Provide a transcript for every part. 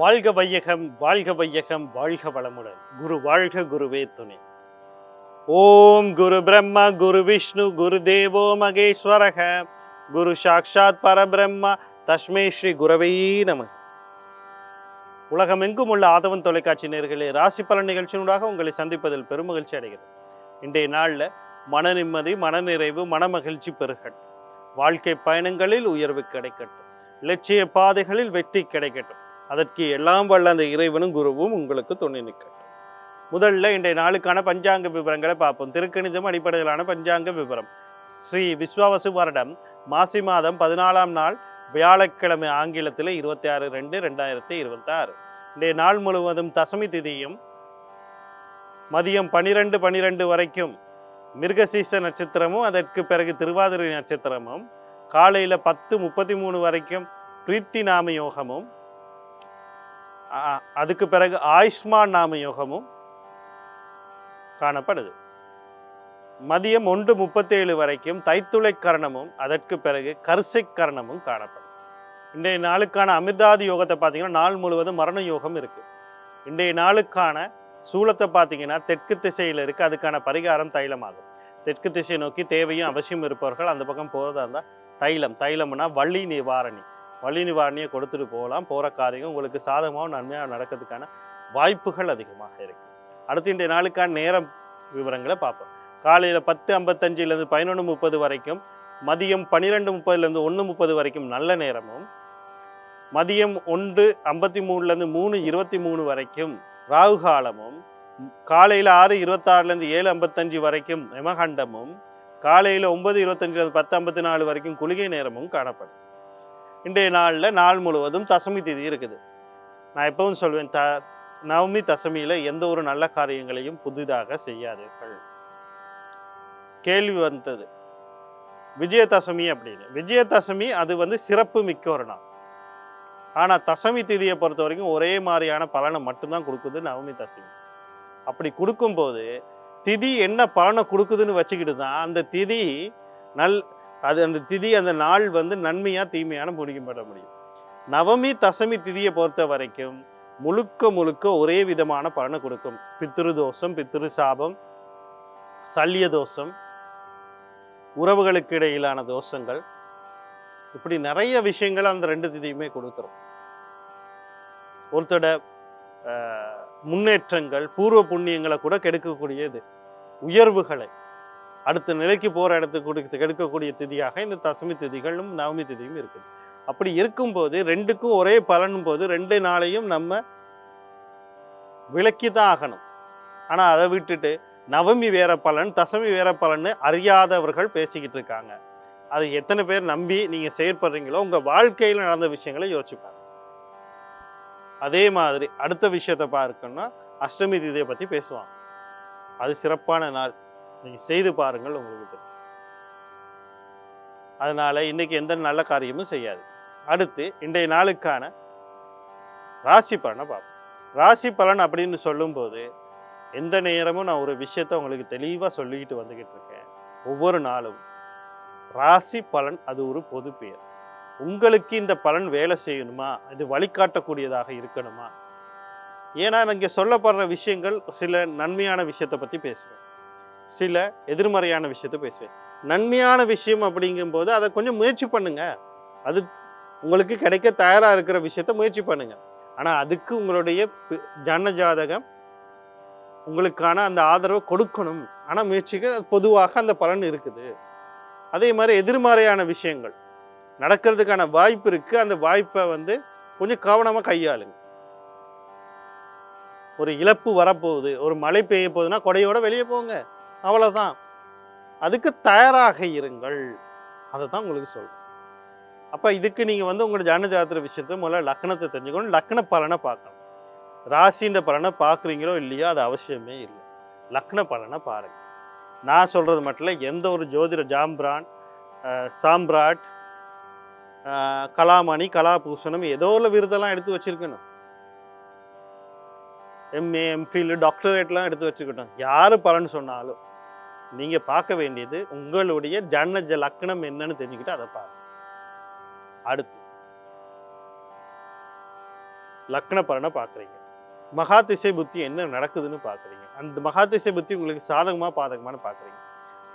வாழ்க வையகம், வாழ்க வையகம், வாழ்க வளமுடன். குரு வாழ்க, குருவே துணை. ஓம் குரு பிரம்மா, குரு விஷ்ணு, குரு தேவோ மகேஸ்வரக, குரு சாக்ஷாத் பரபிரம்மா, தஸ்மை ஸ்ரீ குரவே நம. உலகமெங்கும் உள்ள ஆதவன் தொலைக்காட்சி நேயர்களே, ராசி பலன் நிகழ்ச்சியினூடாக உங்களை சந்திப்பதில் பெருமகிழ்ச்சி அடைகிறது. இன்றைய நாளில் மன நிம்மதி, மனநிறைவு, மனமகிழ்ச்சி பெருகட்டும். வாழ்க்கை பயணங்களில் உயர்வு கிடைக்கட்டும். இலட்சிய பாதைகளில் வெற்றி கிடைக்கட்டும். அதற்கு எல்லாம் வல்ல அந்த இறைவனும் குருவும் உங்களுக்கு துணை நிற்கட்டும். முதல்ல இன்றைய நாளுக்கான பஞ்சாங்க விவரங்களை பார்ப்போம். திருக்கணிதம் அடிப்படையிலான பஞ்சாங்க விவரம். ஸ்ரீ விஸ்வாவசு வருடம் மாசி மாதம் 14ஆம் நாள் வியாழக்கிழமை, ஆங்கிலத்தில் 26/2/2026. இன்றைய நாள் முழுவதும் தசமி திதியும் மதியம் 12:12 வரைக்கும் மிருகசீச நட்சத்திரமும், அதற்கு பிறகு திருவாதிரை நட்சத்திரமும், காலையில் 10:33 வரைக்கும் பிரீத்தி நாம யோகமும், அதுக்கு பிறகு ஆயுஷ்மான் நாம யோகமும் காணப்படுது. மதியம் 1:37 வரைக்கும் தைத்துளை கரணமும், அதற்கு பிறகு கரிசை கரணமும் காணப்படும். இன்றைய நாளுக்கான அமிர்தாதி யோகத்தை பார்த்தீங்கன்னா நாள் முழுவதும் மரண யோகம் இருக்குது. இன்றைய நாளுக்கான சூலத்தை பார்த்தீங்கன்னா தெற்கு திசையில் இருக்குது. அதுக்கான பரிகாரம் தைலமாகும். தெற்கு திசை நோக்கி தேவையும் அவசியம் இருப்பவர்கள் அந்த பக்கம் போகிறதா இருந்தால் தைலம்னா வள்ளி நிவாரணியை கொடுத்துட்டு போகலாம். போகிற காரியம் உங்களுக்கு சாதகமாக நன்மையாக நடக்கிறதுக்கான வாய்ப்புகள் அதிகமாக இருக்குது. அடுத்து இன்றைய நாளுக்கான நேரம் விவரங்களை பார்ப்போம். காலையில் 10:55 11:30 வரைக்கும், மதியம் 12:30 1:30 வரைக்கும் நல்ல நேரமும், மதியம் 1:53 3:23 வரைக்கும் ராகு காலமும், காலையில் 6:26 7:55 வரைக்கும் யமகண்டமும், காலையில் 9:25 10:54 வரைக்கும் குளிகை நேரமும் காணப்படும். இன்றைய நாளில் நாள் முழுவதும் தசமி திதி இருக்குது. நான் எப்பவும் சொல்வேன், நவமி தசமியில் எந்த ஒரு நல்ல காரியங்களையும் புதிதாக செய்யாதீர்கள். கேள்வி வந்தது விஜயதசமி அப்படின்னு. விஜயதசமி அது சிறப்பு மிக்க ஒரு நாள். ஆனால் தசமி திதியை பொறுத்த வரைக்கும் ஒரே மாதிரியான பலனை மட்டும்தான் கொடுக்குது நவமி தசமி. அப்படி கொடுக்கும்போது திதி என்ன பலனை கொடுக்குதுன்னு வச்சுக்கிட்டு தான் அந்த திதி அந்த நாள் நன்மையாக தீமையான முடிக்கப்பட முடியும். நவமி தசமி திதியை பொறுத்த வரைக்கும் முழுக்க ஒரே விதமான பலனை கொடுக்கும். பித்ரு தோஷம், பித்ரு சாபம், சல்லிய தோஷம், உறவுகளுக்கு இடையிலான தோஷங்கள், இப்படி நிறைய விஷயங்கள் அந்த ரெண்டு திதியுமே கொடுத்துரும். ஒருத்தோட முன்னேற்றங்கள், பூர்வ புண்ணியங்களை கூட கெடுக்கக்கூடியது, உயர்வுகளை அடுத்த நிலைக்கு போகிற இடத்துக்கு கெடுக்கக்கூடிய திதியாக இந்த தசமி திதிகளும் நவமி திதியும் இருக்குது. அப்படி இருக்கும்போது ரெண்டுக்கும் ஒரே பலனும் போது ரெண்டு நாளையும் நம்ம விளக்கி தான் ஆகணும். ஆனால் அதை விட்டுட்டு நவமி வேற பலன், தசமி வேற பலன்னு அறியாதவர்கள் பேசிக்கிட்டு இருக்காங்க. அது எத்தனை பேர் நம்பி நீங்கள் செயற்படுறீங்களோ உங்கள் வாழ்க்கையில் நடந்த விஷயங்களை யோசிச்சுப்பாங்க. அதே மாதிரி அடுத்த விஷயத்தை பார்க்கணும்னா அஷ்டமி திதியை பற்றி பேசுவாங்க. அது சிறப்பான நாள், நீங்கள் செய்து பாருங்கள், உங்களுக்கு தெரியும். அதனால இன்னைக்கு எந்த நல்ல காரியமும் செய்யாது. அடுத்து இன்றைய நாளுக்கான ராசி பலனை பார்ப்போம். ராசி பலன் அப்படின்னு சொல்லும்போது எந்த நேரமும் நான் ஒரு விஷயத்த உங்களுக்கு தெளிவாக சொல்லிக்கிட்டு வந்துக்கிட்டு இருக்கேன். ஒவ்வொரு நாளும் ராசி பலன் அது ஒரு பொது பெயர். உங்களுக்கு இந்த பலன் வேலை செய்யணுமா, இது வழிகாட்டக்கூடியதாக இருக்கணுமா? ஏன்னா இங்கே சொல்லப்படுற விஷயங்கள் சில நன்மையான விஷயத்தை பற்றி பேசுவேன், சில எதிர்மறையான விஷயத்தை பேசுவேன். நன்மையான விஷயம் அப்படிங்கும்போது அதை கொஞ்சம் முயற்சி பண்ணுங்க. அது உங்களுக்கு கிடைக்க தயாராக இருக்கிற விஷயத்த முயற்சி பண்ணுங்க. ஆனால் அதுக்கு உங்களுடைய ஜன ஜாதகம் உங்களுக்கான அந்த ஆதரவை கொடுக்கணும். ஆனால் முயற்சிக்கு பொதுவாக அந்த பலன் இருக்குது. அதே மாதிரி எதிர்மறையான விஷயங்கள் நடக்கிறதுக்கான வாய்ப்பு இருக்குது. அந்த வாய்ப்பை கொஞ்சம் கவனமாக கையாளுங்க. ஒரு இழப்பு வரப்போகுது, ஒரு மழை பெய்ய போகுதுன்னா கொடையோட வெளியே போங்க, அவ்வளோதான். அதுக்கு தயாராக இருங்கள். அதை தான் உங்களுக்கு சொல்கிறேன். அப்போ இதுக்கு நீங்கள் உங்களோட ஜான ஜாத்திர விஷயத்தை முதல்ல லக்னத்தை தெரிஞ்சுக்கணும். லக்ன பலனை பார்க்கணும். ராசின்ற பலனை பார்க்குறீங்களோ இல்லையோ அது அவசியமே இல்லை. லக்ன பலனை பாருங்கள். நான் சொல்கிறது மட்டும் இல்லை, எந்த ஒரு ஜோதிட சாம்ராட், கலாமணி, கலாபூஷணம் ஏதோ உள்ள விருதெல்லாம் எடுத்து வச்சுருக்கணும். எம்ஏ, எம்ஃபில், டாக்டரேட்லாம் எடுத்து வச்சுக்கிட்டோம். யார் பலன் சொன்னாலும் நீங்கள் பார்க்க வேண்டியது உங்களுடைய ஜன்னஜ லக்னம் என்னன்னு தெரிஞ்சுக்கிட்டு அதை பாருங்க. அடுத்து லக்ன பலனை பார்க்குறீங்க. மகா திசை புத்தி என்ன நடக்குதுன்னு பார்க்குறீங்க. அந்த மகா திசை புத்தி உங்களுக்கு சாதகமாக பாதகமானு பார்க்குறீங்க.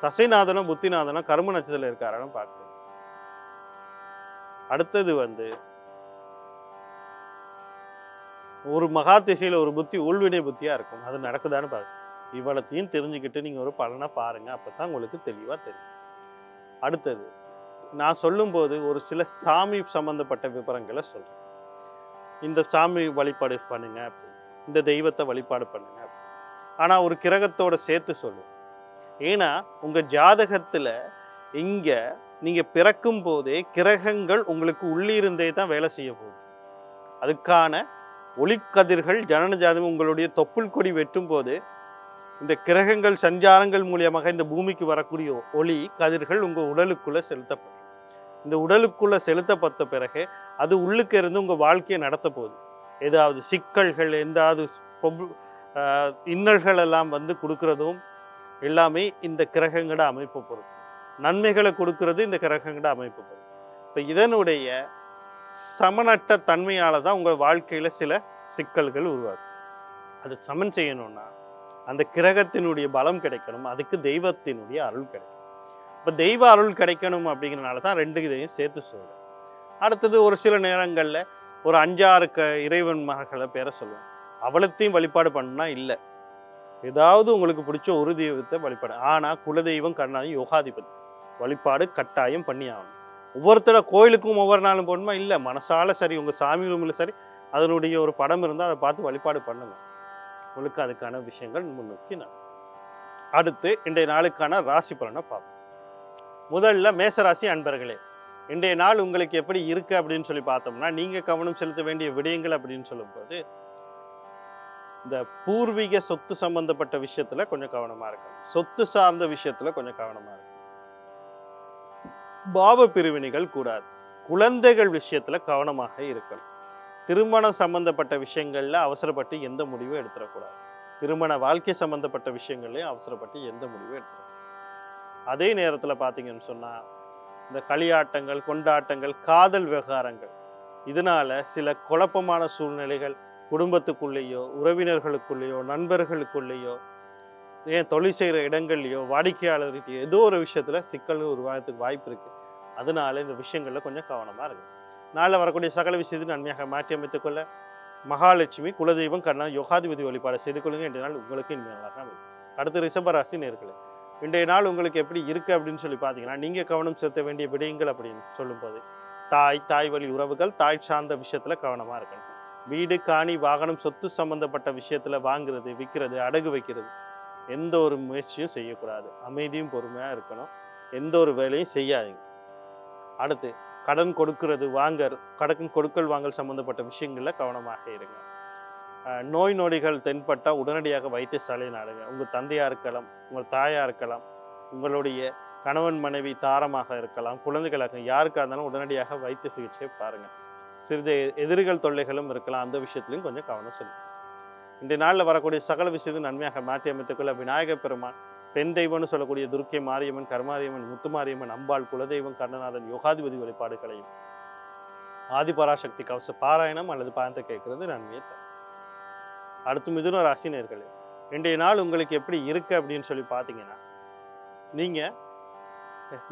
தசைநாதனும் புத்திநாதனும் கர்ம நட்சத்திரத்தில் இருக்காரான்னு பார்க்குறீங்க. அடுத்தது வந்து ஒரு மகா திசையில் ஒரு புத்தி உள்வினை புத்தியாக இருக்கும். அது நடக்குதான்னு பாருங்க. இவ்வளத்தையும் தெரிஞ்சுக்கிட்டு நீங்கள் ஒரு பலனை பாருங்கள். அப்போ தான் உங்களுக்கு தெளிவாக தெரியும். அடுத்தது நான் சொல்லும்போது ஒரு சில சாமி சம்மந்தப்பட்ட விவரங்களை சொல்கிறேன். இந்த சாமி வழிபாடு பண்ணுங்க, இந்த தெய்வத்தை வழிபாடு பண்ணுங்க. ஆனால் ஒரு கிரகத்தோட சேர்த்து சொல்லுவேன். ஏன்னா உங்கள் ஜாதகத்தில் இங்கே நீங்கள் பிறக்கும் போதே கிரகங்கள் உங்களுக்கு உள்ளிருந்தே தான் வேலை செய்ய போகுது. அதுக்கான ஒளிக்கதிர்கள் ஜனன ஜாதகம் உங்களுடைய தொப்புள் கொடி வெட்டும் போது இந்த கிரகங்கள் சஞ்சாரங்கள் மூலியமாக இந்த பூமிக்கு வரக்கூடிய ஒளி கதிர்கள் உங்கள் உடலுக்குள்ளே செலுத்தப்படும். இந்த உடலுக்குள்ளே செலுத்தப்பட்ட பிறகு அது உள்ளுக்கு இருந்து உங்கள் வாழ்க்கையை நடத்த போகுது. ஏதாவது சிக்கல்கள் எந்தாவது இன்னல்கள் எல்லாம் வந்து கொடுக்குறதும் எல்லாமே இந்த கிரகங்களோட அமைப்பு பொறுத்து. நன்மைகளை கொடுக்கறது இந்த கிரகங்களோட அமைப்பு பொறுத்து. இப்போ இதனுடைய சமனற்ற தன்மையால் தான் உங்கள் வாழ்க்கையில் சில சிக்கல்கள் உருவாகும். அது சமன் செய்யணும்னா அந்த கிரகத்தினுடைய பலம் கிடைக்கணும். அதுக்கு தெய்வத்தினுடைய அருள் கிடைக்கும். இப்போ தெய்வ அருள் கிடைக்கணும் அப்படிங்கிறனால தான் ரெண்டு இதையும் சேர்த்து சொல்கிறேன். அடுத்தது ஒரு சில நேரங்களில் ஒரு 5-6 இறைவன் மகளை பேரை சொல்லுவேன். அவளத்தையும் வழிபாடு பண்ணா இல்லை, ஏதாவது உங்களுக்கு பிடிச்ச ஒரு தெய்வத்தை வழிபாடு. ஆனால் குலதெய்வம் கருணாதி யோகாதிபதி வழிபாடு கட்டாயம் பண்ணி ஆகணும். ஒவ்வொருத்தர கோயிலுக்கும் ஒவ்வொரு நாளும் போகணுமா? இல்லை, மனசால சரி, உங்கள் சாமி ரூமில் சரி, அதனுடைய ஒரு படம் இருந்தால் அதை பார்த்து வழிபாடு பண்ணுங்க. உங்களுக்கு அதுக்கான விஷயங்கள் முன்னோக்கி நான். அடுத்து இன்றைய நாளுக்கான ராசி பலனை பார்ப்போம். முதல்ல மேசராசி அன்பர்களே, இன்றைய நாள் உங்களுக்கு எப்படி இருக்கு அப்படின்னு சொல்லி பார்த்தோம்னா, நீங்கள் கவனம் செலுத்த வேண்டிய விடயங்கள் அப்படின்னு சொல்லும்போது இந்த பூர்வீக சொத்து சம்பந்தப்பட்ட விஷயத்துல கொஞ்சம் கவனமா இருக்கணும். சொத்து சார்ந்த விஷயத்துல கொஞ்சம் கவனமா இருக்கணும். பாவ பிரிவினைகள் கூடாது. குழந்தைகள் விஷயத்துல கவனமாக இருக்கணும். திருமணம் சம்பந்தப்பட்ட விஷயங்கள்ல அவசரப்பட்டு எந்த முடிவும் எடுத்துடக்கூடாது. திருமண வாழ்க்கை சம்பந்தப்பட்ட விஷயங்கள்லையும் அவசரப்பட்டு எந்த முடிவும் எடுத்துடக்கூடாது. அதே நேரத்தில் பார்த்தீங்கன்னு சொன்னால் இந்த களியாட்டங்கள், கொண்டாட்டங்கள், காதல் விவகாரங்கள், இதனால சில குழப்பமான சூழ்நிலைகள் குடும்பத்துக்குள்ளேயோ, உறவினர்களுக்குள்ளேயோ, நண்பர்களுக்குள்ளேயோ, ஏன் தொழில் செய்கிற இடங்கள்லையோ, வாடிக்கையாளர்கிட்ட ஏதோ ஒரு விஷயத்தில் சிக்கல்கள் உருவாகிறதுக்கு வாய்ப்பு இருக்குது. அதனால இந்த விஷயங்களில் கொஞ்சம் கவனமாக இருக்குது. நாளில் வரக்கூடிய சகல விஷயத்தை நன்மையாக மாற்றி அமைத்துக்கொள்ள மகாலட்சுமி குலதெய்வம் கருணாதி யோகாதிபதி வழிபாடு செய்து கொள்ளுங்க. இன்றைய நாள் உங்களுக்கு இனிமையாக அமையும். அடுத்து ரிஷபராசி நேயர்களே, இன்றைய நாள் உங்களுக்கு எப்படி இருக்குது அப்படின்னு சொல்லி பார்த்தீங்கன்னா, நீங்கள் கவனம் செலுத்த வேண்டிய விடயங்கள் அப்படின்னு சொல்லும்போது தாய் வழி உறவுகள், தாய் சார்ந்த விஷயத்தில் கவனமாக இருக்கணும். வீடு, காணி, வாகனம், சொத்து சம்பந்தப்பட்ட விஷயத்தில் வாங்குறது, விற்கிறது, அடகு வைக்கிறது, எந்த ஒரு முயற்சியும் செய்யக்கூடாது. அமைதியும் பொறுமையாக இருக்கணும். எந்த ஒரு வேலையும் செய்யாதீங்க. அடுத்து கடன் கொடுக்கறது, கடன் கொடுக்கல் வாங்கல் சம்பந்தப்பட்ட விஷயங்களில் கவனமாக இருங்க. நோய் நொடிகள் தென்பட்டால் உடனடியாக வைத்தியசாலை நாடுங்க. உங்கள் தந்தையாக இருக்கலாம், உங்கள் தாயாக இருக்கலாம், உங்களுடைய கணவன் மனைவி தாரமாக இருக்கலாம், குழந்தைகளாக யாருக்காக இருந்தாலும் உடனடியாக வைத்திய சிகிச்சையை பாருங்கள். சிறிது எதிரிகள் தொல்லைகளும் இருக்கலாம், அந்த விஷயத்துலையும் கொஞ்சம் கவனம் செலுத்தும். இன்றைய நாளில் வரக்கூடிய சகல விஷயத்தையும் நன்மையாக மாற்றி அமைத்துக்கொள்ள விநாயகப் பெருமான், பெண் தெய்வம்னு சொல்லக்கூடிய துர்க்கை மாரியம்மன், கருமாரியம்மன், முத்துமாரியம்மன், அம்பாள், குலதெய்வம் கருணநாதன், யோகாதிபதி வழிபாடுகளையும் ஆதிபராசக்தி கவச பாராயணம் அல்லது பாயத்தை கேட்கறது நன்மையை தரும். அடுத்து மிதுன ராசி நேயர்களே, இன்றைய நாள் உங்களுக்கு எப்படி இருக்கு அப்படின்னு சொல்லி பார்த்தீங்கன்னா, நீங்கள்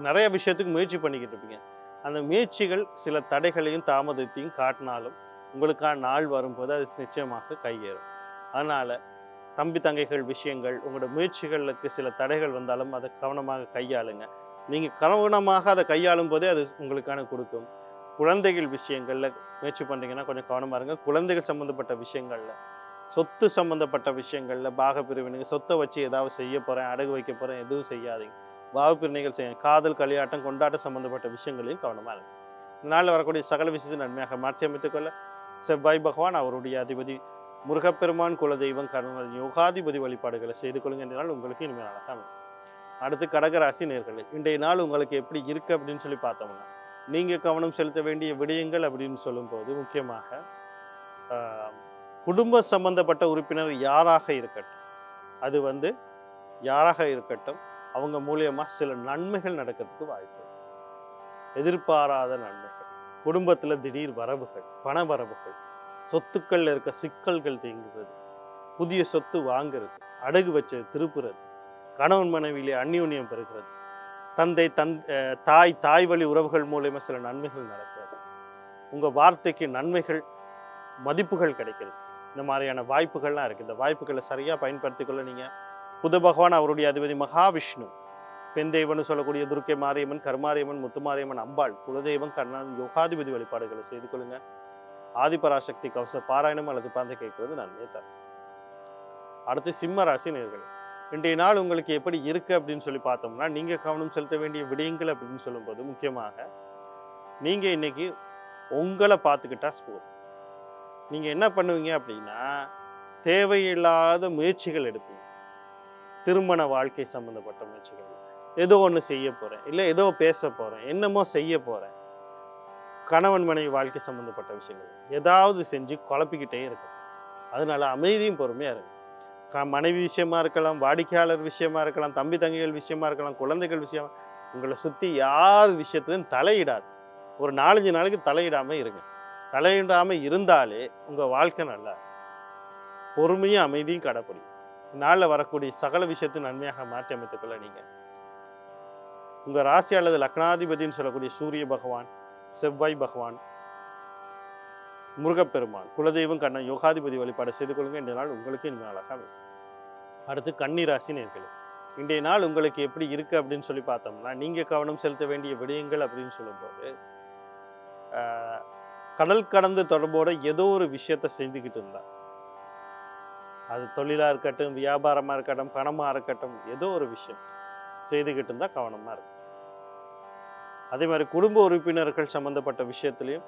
நிறைய விஷயத்துக்கு முயற்சி பண்ணிக்கிட்டு இருப்பீங்க. அந்த முயற்சிகள் சில தடைகளையும் தாமதத்தையும் காட்டினாலும் உங்களுக்கான நாள் வரும்போது அது நிச்சயமாக கையேறும். அதனால் தம்பி தங்கைகள் விஷயங்கள், உங்களோட முயற்சிகளுக்கு சில தடைகள் வந்தாலும் அதை கவனமாக கையாளுங்க. நீங்கள் கவனமாக அதை கையாளும் போதே அது உங்களுக்கான கொடுக்கும். குழந்தைகள் விஷயங்களில் முயற்சி பண்ணுறீங்கன்னா கொஞ்சம் கவனமாக இருங்க. குழந்தைகள் சம்மந்தப்பட்ட விஷயங்களில், சொத்து சம்மந்தப்பட்ட விஷயங்களில், பாக பிரிவினை, சொத்தை வச்சு ஏதாவது செய்ய போகிறேன், அடகு வைக்க போகிறேன், எதுவும் செய்யாதீங்க. பாவ பிரிவினைகள் செய்யுங்க. காதல், களியாட்டம், கொண்டாட்டம் சம்மந்தப்பட்ட விஷயங்களையும் கவனமாக இருங்க. இந்த நாளில் வரக்கூடிய சகல விஷயத்தை நன்மையாக மாற்றி அமைத்துக்கொள்ள செவ்வாய் பகவான், அவருடைய அதிபதி முருகப்பெருமான், குலதெய்வம் கருணாதி யோகாதிபதி வழிபாடுகளை செய்து கொள்ளுங்க. இன்றைய நாள் உங்களுக்கு இனிமையான அமையும். அடுத்து கடகராசி நேயர்களே, இன்றைய நாள் உங்களுக்கு எப்படி இருக்குது அப்படின்னு சொல்லி பார்த்தோம்னா, நீங்கள் கவனம் செலுத்த வேண்டிய விடயங்கள் அப்படின்னு சொல்லும்போது முக்கியமாக குடும்ப சம்பந்தப்பட்ட உறுப்பினர் யாராக இருக்கட்டும், அது யாராக இருக்கட்டும், அவங்க மூலியமாக சில நன்மைகள் நடக்கிறதுக்கு வாய்ப்பு. எதிர்பாராத நன்மைகள், குடும்பத்தில் திடீர் வரவுகள், பண வரவுகள், சொத்துக்களில் இருக்க சிக்கல்கள் தீங்குறது, புதிய சொத்து வாங்குறது, அடகு வச்சது திருப்புறது, கணவன் மனைவியிலே அந்யோன்யம் பெறுகிறது, தாய் வழி உறவுகள் மூலயமா சில நன்மைகள் நடக்கிறது, உங்கள் வார்த்தைக்கு நன்மைகள் மதிப்புகள் கிடைக்கிறது. இந்த மாதிரியான வாய்ப்புகள்லாம் இருக்குது. இந்த வாய்ப்புகளை சரியாக பயன்படுத்திக்கொள்ள நீங்கள் புத பகவான் அவருடைய அதிபதி மகாவிஷ்ணு, பெண் தெய்வம்னு சொல்லக்கூடிய துர்க்கை மாரியம்மன், கருமாரியம்மன், முத்துமாரியம்மன், அம்பாள், குலதெய்வம், கர்ணன், யோகாதிபதி வழிபாடுகளை செய்து கொள்ளுங்கள். ஆதிபராசக்தி கவச பாராயணம் அல்லது பாந்தை கேட்கறது நன்மையை தரும். அடுத்து சிம்ம ராசி நேயர்களே, இன்றைய நாள் உங்களுக்கு எப்படி இருக்கு அப்படின்னு சொல்லி பார்த்தோம்னா, நீங்கள் கவனம் செலுத்த வேண்டிய விடயங்கள் அப்படின்னு சொல்லும்போது முக்கியமாக நீங்கள் இன்னைக்கு உங்களை பார்த்துக்கிட்டா போதும். நீங்கள் என்ன பண்ணுவீங்க அப்படின்னா, தேவையில்லாத முயற்சிகள் எடுப்பீங்க. திருமண வாழ்க்கை சம்மந்தப்பட்ட முயற்சிகள், ஏதோ ஒன்று செய்ய போகிறேன், இல்லை ஏதோ பேச போகிறேன், என்னமோ செய்ய போகிறேன், கணவன் மனைவி வாழ்க்கை சம்மந்தப்பட்ட விஷயங்கள் ஏதாவது செஞ்சு குழப்பிக்கிட்டே இருக்கும். அதனால அமைதியும் பொறுமையாக இருக்கும். மனைவி விஷயமா இருக்கலாம், வாடிக்கையாளர் விஷயமா இருக்கலாம், தம்பி தங்கைகள் விஷயமா இருக்கலாம், குழந்தைகள் விஷயமா, உங்களை சுற்றி யார் விஷயத்துலையும் தலையிடாது. ஒரு 4-5 நாளைக்கு தலையிடாமல் இருங்க. தலையிடாமல் இருந்தாலே உங்கள் வாழ்க்கை நல்லா பொறுமையும் அமைதியும் கடைப்பிடிக்கும். நாளில் வரக்கூடிய சகல விஷயத்தை நன்மையாக மாற்றி அமைத்துக்கொள்ள நீங்கள் உங்கள் ராசி அல்லது லக்னாதிபதினு சொல்லக்கூடிய சூரிய பகவான், செவ்வாய் பகவான், முருகப்பெருமான், குலதெய்வம், கண்ணன், யோகாதிபதி வழிபாடு செய்து கொள்ளுங்க. இன்றைய நாள் உங்களுக்கு இனிமே அழகாக. அடுத்து கன்னி ராசி நேயர்களே, இன்றைய நாள் உங்களுக்கு எப்படி இருக்கு அப்படின்னு சொல்லி பார்த்தோம்னா, நீங்கள் கவனம் செலுத்த வேண்டிய விடயங்கள் அப்படின்னு சொல்லும்போது, கடல் கடந்து தொடர்போட ஏதோ ஒரு விஷயத்தை செஞ்சுக்கிட்டு இருந்தா, அது தொழிலாக இருக்கட்டும், வியாபாரமாக இருக்கட்டும், பணமாக இருக்கட்டும், ஏதோ ஒரு விஷயம் செய்துக்கிட்டு இருந்தால் கவனமாக இருக்கும். அதே மாதிரி குடும்ப உறுப்பினர்கள் சம்மந்தப்பட்ட விஷயத்துலையும்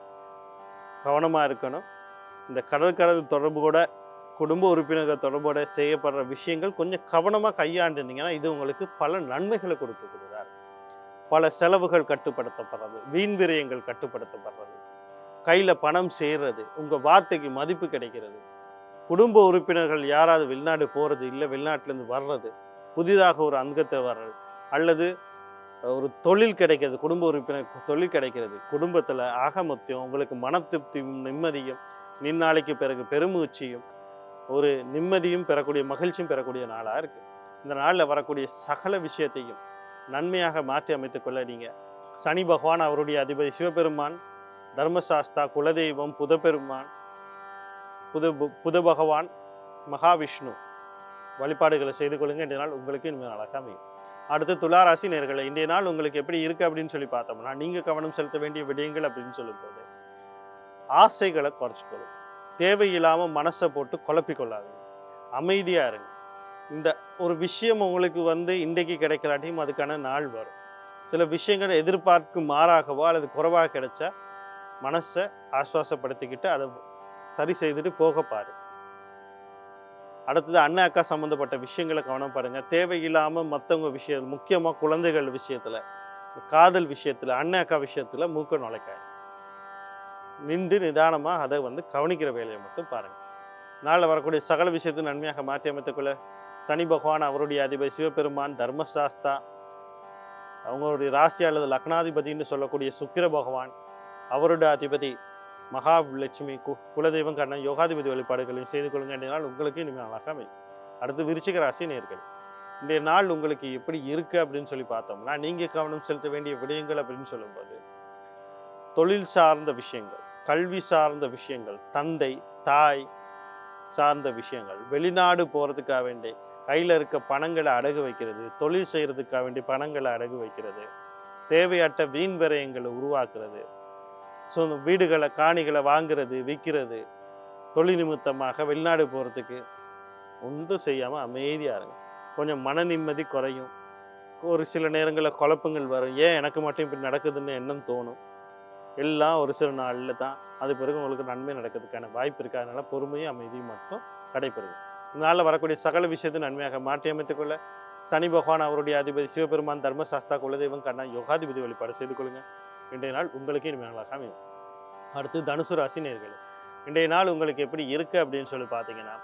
கவனமாக இருக்கணும். இந்த கடல் கடந்து தொடர்பு கூட குடும்ப உறுப்பினர்கள் தொடர்போட செய்யப்படுற விஷயங்கள் கொஞ்சம் கவனமாக கையாண்டுனீங்கன்னா இது உங்களுக்கு பல நன்மைகளை கொடுக்கக்கூடியதாக இருக்கும். பல செலவுகள் கட்டுப்படுத்தப்படுறது, வீண் விரயங்கள் கட்டுப்படுத்தப்படுறது, கையில் பணம் சேர்றது, உங்கள் வார்த்தைக்கு மதிப்பு கிடைக்கிறது, குடும்ப உறுப்பினர்கள் யாராவது வெளிநாடு போகிறது, இல்லை வெளிநாட்டிலேருந்து வர்றது, புதிதாக ஒரு அங்கத்தை வர்றது, அல்லது ஒரு தொழில் கிடைக்கிறது, குடும்ப உறுப்பினர் தொழில் கிடைக்கிறது, குடும்பத்தில் ஆகமொத்தியம் உங்களுக்கு மன திருப்தியும் நிம்மதியும், நின்னாளைக்கு பிறகு பெருமூச்சியும் ஒரு நிம்மதியும் பெறக்கூடிய மகிழ்ச்சியும் பெறக்கூடிய நாளாக இருக்குது. இந்த நாளில் வரக்கூடிய சகல விஷயத்தையும் நன்மையாக மாற்றி அமைத்துக்கொள்ள நீங்கள் சனி பகவான் அவருடைய அதிபதி சிவபெருமான், தர்மசாஸ்தா, குலதெய்வம், புத பகவான், மகாவிஷ்ணு வழிபாடுகளை செய்து கொள்ளுங்க. இன்றைய நாள் உங்களுக்கு இனிமேல் அழகாக அமையும். அடுத்து துளாராசி நேயர்களே, இன்றைய நாள் உங்களுக்கு எப்படி இருக்குது அப்படின்னு சொல்லி பார்த்தோம்னா, நீங்கள் கவனம் செலுத்த வேண்டிய விடயங்கள் அப்படின்னு சொல்லும்போது, ஆசைகளை குறைச்சிக்கொள்ளும். தேவையில்லாமல் மனசை போட்டு குழப்பிக்கொள்ளாதீங்க. அமைதியாக இருங்க. இந்த ஒரு விஷயம் உங்களுக்கு இன்றைக்கு கிடைக்கலாட்டியும் அதுக்கான நாள் வரும். சில விஷயங்களை எதிர்பார்க்கு மாறாகவோ அல்லது குறைவாக கிடைச்சா மனசை ஆஸ்வாசப்படுத்திக்கிட்டு அதை சரி செய்துட்டு போக பாரு. அடுத்தது அண்ணன் அக்கா சம்மந்தப்பட்ட விஷயங்களை கவனம் பாருங்கள். தேவையில்லாமல் மற்றவங்க விஷயம், முக்கியமாக குழந்தைகள் விஷயத்தில், காதல் விஷயத்தில், அண்ணன் அக்கா விஷயத்தில் மூக்க நுழைக்காய் நின்று நிதானமாக அதை கவனிக்கிற வேலையை மட்டும் பாருங்கள். நாளில் வரக்கூடிய சகல விஷயத்தை நன்மையாக மாற்றி அமைத்துக்கொள்ள சனி பகவான் அவருடைய அதிபதி சிவபெருமான், தர்மசாஸ்தா அவங்களுடைய ராசி அல்லது லக்னாதிபதினு சொல்லக்கூடிய சுக்கிர பகவான் அவருடைய அதிபதி மகாலட்சுமி, குலதெய்வம், கண்ணன், யோகாதிபதி வழிபாடுகளையும் செய்து கொள்ளுங்க. இன்றைய நாள் உங்களுக்கு இனிமேல் அழகாக அமையும். அடுத்து விருச்சிக ராசி நேயர்கள், இன்றைய நாள் உங்களுக்கு எப்படி இருக்குது அப்படின்னு சொல்லி பார்த்தோம்னா, நீங்கள் கவனம் செலுத்த வேண்டிய விடயங்கள் அப்படின்னு சொல்லும்போது, தொழில் சார்ந்த விஷயங்கள், கல்வி சார்ந்த விஷயங்கள், தந்தை தாய் சார்ந்த விஷயங்கள், வெளிநாடு போகிறதுக்காக வேண்டி கையில் இருக்க பணங்களை அடகு வைக்கிறது, தொழில் செய்கிறதுக்காக வேண்டி பணங்களை அடகு வைக்கிறது, தேவையற்ற வீண் விரயங்களை உருவாக்குறது, ஸோ வீடுகளை காணிகளை வாங்கிறது, விற்கிறது, தொழில் நிமித்தமாக வெளிநாடு போகிறதுக்கு ஒன்றும் செய்யாமல் அமைதியாக இருங்க. கொஞ்சம் மன நிம்மதி குறையும். ஒரு சில நேரங்களில் குழப்பங்கள் வரும். ஏன் எனக்கு மட்டும் இப்படி நடக்குதுன்னு எண்ணம் தோணும். எல்லாம் ஒரு சில நாளில் தான். அது பிறகு உங்களுக்கு நன்மை நடக்கிறதுக்கான வாய்ப்பு இருக்குது. அதனால் பொறுமையும் அமைதியும் மட்டும் கடைப்பிடிக்கும். இதனால் வரக்கூடிய சகல விஷயத்தை நன்மையாக மாற்றி அமைத்துக்கொள்ள சனி பகவான் அவருடைய அதிபதி சிவபெருமான், தர்மசாஸ்தா, குலதெய்வம், கண்ணன், யோகாதிபதி வழிபாடு செய்து கொள்ளுங்கள். இன்றைய நாள் உங்களுக்கு இனிமேல் அமையும். அடுத்து தனுசு ராசி நேயர்களே, இன்றைய நாள் உங்களுக்கு எப்படி இருக்குது அப்படின்னு சொல்லி பார்த்தீங்கன்னா,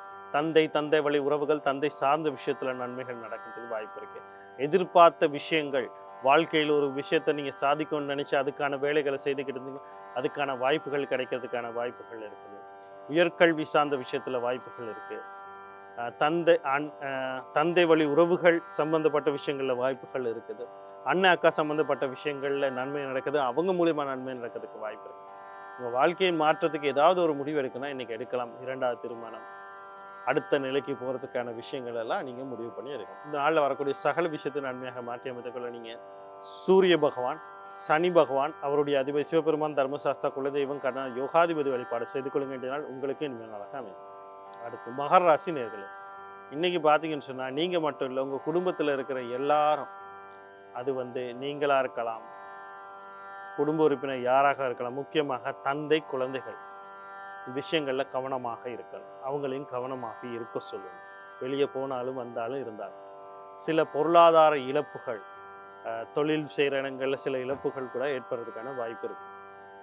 தந்தை வழி உறவுகள், தந்தை சார்ந்த விஷயத்தில் நன்மைகள் நடக்கிறதுக்கு வாய்ப்பு இருக்குது. எதிர்பார்த்த விஷயங்கள், வாழ்க்கையில் ஒரு விஷயத்தை நீங்கள் சாதிக்கணும்னு நினச்சி அதுக்கான வேலைகளை செய்துக்கிட்டு இருந்தீங்க, அதுக்கான வாய்ப்புகள் கிடைக்கிறதுக்கான வாய்ப்புகள் இருக்குது. உயர்கல்வி சார்ந்த விஷயத்தில் வாய்ப்புகள் இருக்குது. தந்தை வழி உறவுகள் சம்பந்தப்பட்ட விஷயங்களில் வாய்ப்புகள் இருக்குது. அண்ணன் அக்கா சம்பந்தப்பட்ட விஷயங்களில் நன்மை நடக்குது, அவங்க மூலிமா நன்மை நடக்கிறதுக்கு வாய்ப்பு இருக்குது. உங்கள் வாழ்க்கையின் மாற்றத்துக்கு ஏதாவது ஒரு முடிவு எடுக்கணும்னா இன்றைக்கி எடுக்கலாம். 2வது திருமணம், அடுத்த நிலைக்கு போகிறதுக்கான விஷயங்கள் எல்லாம் நீங்கள் முடிவு பண்ணி எடுக்கணும். இந்த நாளில் வரக்கூடிய சகல விஷயத்தை நன்மையாக மாற்றி அமைத்துக்கொள்ள நீங்கள் சூரிய பகவான், சனி பகவான், அவருடைய அதிபதி சிவபெருமான், தர்மசாஸ்திரா, குலதெய்வம், கர்ணா, யோகாதிபதி வழிபாடு செய்து கொள்ளுங்க என்றால் உங்களுக்கு இனிமேல் அழகாக அமையும். அடுத்து மகர ராசி நேயர்களே, இன்றைக்கி பார்த்தீங்கன்னு சொன்னால் நீங்கள் மட்டும் இல்லை, உங்கள் குடும்பத்தில் இருக்கிற எல்லாரும், அது நீங்களாக இருக்கலாம், குடும்ப உறுப்பினர் யாராக இருக்கலாம், முக்கியமாக தந்தை குழந்தைகள் விஷயங்களில் கவனமாக இருக்கணும். அவங்களையும் கவனமாக இருக்க சொல்லுங்கள். வெளியே போனாலும் வந்தாலும் இருந்தாலும் சில பொருளாதார இழப்புகள், தொழில் செய்கிற இடங்களில் சில இழப்புகள் கூட ஏற்படுறதுக்கான வாய்ப்பு இருக்குது.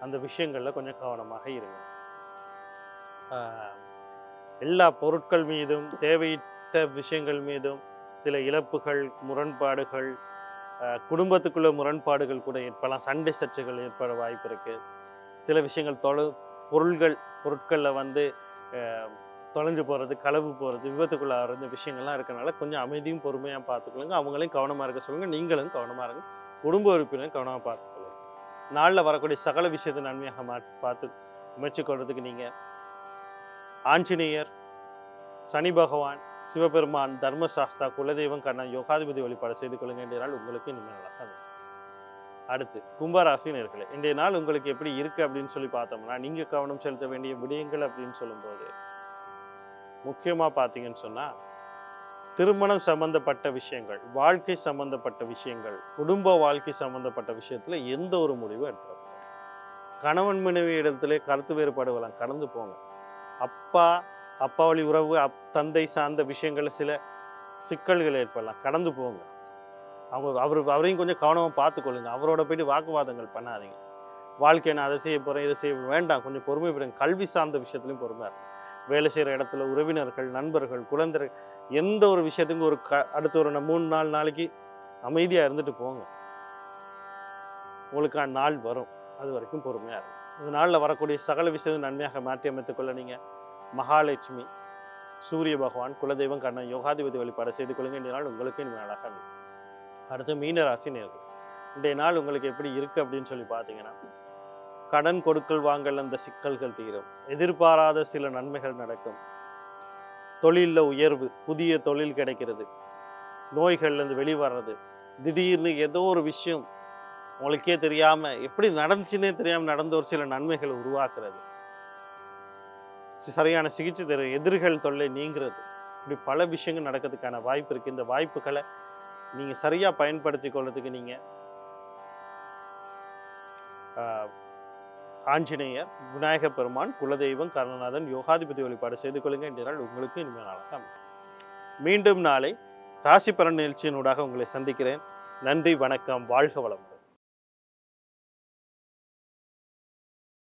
அந்த விஷயங்களில் கொஞ்சம் கவனமாக இருங்க. எல்லா பொருட்கள் மீதும் தேவையிட்ட விஷயங்கள் மீதும் சில இழப்புகள், முரண்பாடுகள், குடும்பத்துக்குள்ள முரண்பாடுகள் கூட ஏற்படலாம். சண்டை சர்ச்சைகள் ஏற்பட வாய்ப்பு இருக்குது. சில விஷயங்கள் பொருட்களில் தொலைஞ்சு போகிறது, களவு போகிறது, விபத்துக்குள்ள ஆகிறது விஷயங்கள்லாம் இருக்கிறனால கொஞ்சம் அமைதியும் பொறுமையாக பார்த்துக்கொள்ளுங்க. அவங்களையும் கவனமாக இருக்க சொல்லுங்கள், நீங்களும் கவனமாக இருங்க. குடும்ப உறுப்பினரும் கவனமாக பார்த்துக்கொள்ளுங்க. நாளில் வரக்கூடிய சகல விஷயத்தை நன்மையாக பார்த்து முயற்சி கொள்றதுக்கு நீங்கள் ஆஞ்சநேயர், சனி பகவான், சிவபெருமான், தர்மசாஸ்திரா, குலதெய்வம், கர்ணா, யோகாதிபதி வழிபாடு செய்து கொள்ளுங்க. இன்றைய நாள் உங்களுக்கு இனிமேல் நல்லாக. அடுத்து கும்பராசி நேயர்களே, இன்றைய நாள் உங்களுக்கு எப்படி இருக்குது அப்படின்னு சொல்லி பார்த்தோம்னா, நீங்கள் கவனம் செலுத்த வேண்டிய விடயங்கள் அப்படின்னு சொல்லும்போது முக்கியமாக பார்த்தீங்கன்னு சொன்னால், திருமணம் சம்பந்தப்பட்ட விஷயங்கள், வாழ்க்கை சம்பந்தப்பட்ட விஷயங்கள், குடும்ப வாழ்க்கை சம்பந்தப்பட்ட விஷயத்தில் எந்த ஒரு முடிவும் எடுத்துடக்கூடாது. கணவன் மனைவி இடத்துல கருத்து வேறுபாடுகளாம் கடந்து போங்க. அப்பா வழி உறவு, தந்தை சார்ந்த விஷயங்களில் சில சிக்கல்கள் ஏற்படலாம், கடந்து போங்க. அவரையும் கொஞ்சம் கவனமாக பார்த்துக்கொள்ளுங்க. அவரோட போய்ட்டு வாக்குவாதங்கள் பண்ணாதீங்க. வாழ்க்கை நான் அதை செய்ய போகிறேன், இதை செய்ய வேண்டாம், கொஞ்சம் பொறுமைப்படுங்க. கல்வி சார்ந்த விஷயத்துலையும் பொறுமையாக இருக்கும். வேலை செய்கிற இடத்துல உறவினர்கள், நண்பர்கள், குழந்தைகள், எந்த ஒரு விஷயத்துக்கும் அடுத்த ஒரு 3-4 நாளைக்கு அமைதியாக இருந்துட்டு போங்க. உங்களுக்கான நாள் வரும், அது வரைக்கும் பொறுமையாக இருக்கும். இந்த நாளில் வரக்கூடிய சகல விஷயத்தை நன்மையாக மாற்றி அமைத்துக்கொள்ள நீங்கள் மகாலட்சுமி, சூரிய பகவான், குலதெய்வம், கர்ணா, யோகாதிபதி வழிபாடு செய்து கொள்ளுங்க. இந்த நாள் உங்களுக்கு இனிமேல் அழகாக இருக்கும். அடுத்து மீனராசி நேயர்கள், இன்றைய நாள் உங்களுக்கு எப்படி இருக்குது அப்படின்னு சொல்லி பார்த்தீங்கன்னா, கடன் கொடுக்கல் வாங்கல் அந்த சிக்கல்கள் தீரும், எதிர்பாராத சில நன்மைகள் நடக்கும், தொழிலில் உயர்வு, புதிய தொழில் கிடைக்கிறது, நோய்கள்லேருந்து வெளிவர்றது, திடீர்னு ஏதோ ஒரு விஷயம் உங்களுக்கே தெரியாமல் எப்படி நடந்துச்சுன்னே தெரியாமல் நடந்த ஒரு சில நன்மைகளை உருவாக்குறது, சரியான சிகிச்சை தரு, எதிர்கள் தொல்லை நீங்கிறது, இப்படி பல விஷயங்கள் நடக்கிறதுக்கான வாய்ப்பு இருக்குது. இந்த வாய்ப்புகளை நீங்கள் சரியாக பயன்படுத்தி கொள்றதுக்கு நீங்கள் ஆஞ்சநேயர், விநாயக பெருமான், குலதெய்வம், கருணாநாதன், யோகாதிபதி வழிபாடு செய்து கொள்ளுங்க. இன்றைய நாள் உங்களுக்கு இனிமேல் நாளாக. மீண்டும் நாளை ராசி பலன் நிகழ்ச்சியினூடாக உங்களை சந்திக்கிறேன். நன்றி, வணக்கம், வாழ்க வளம்.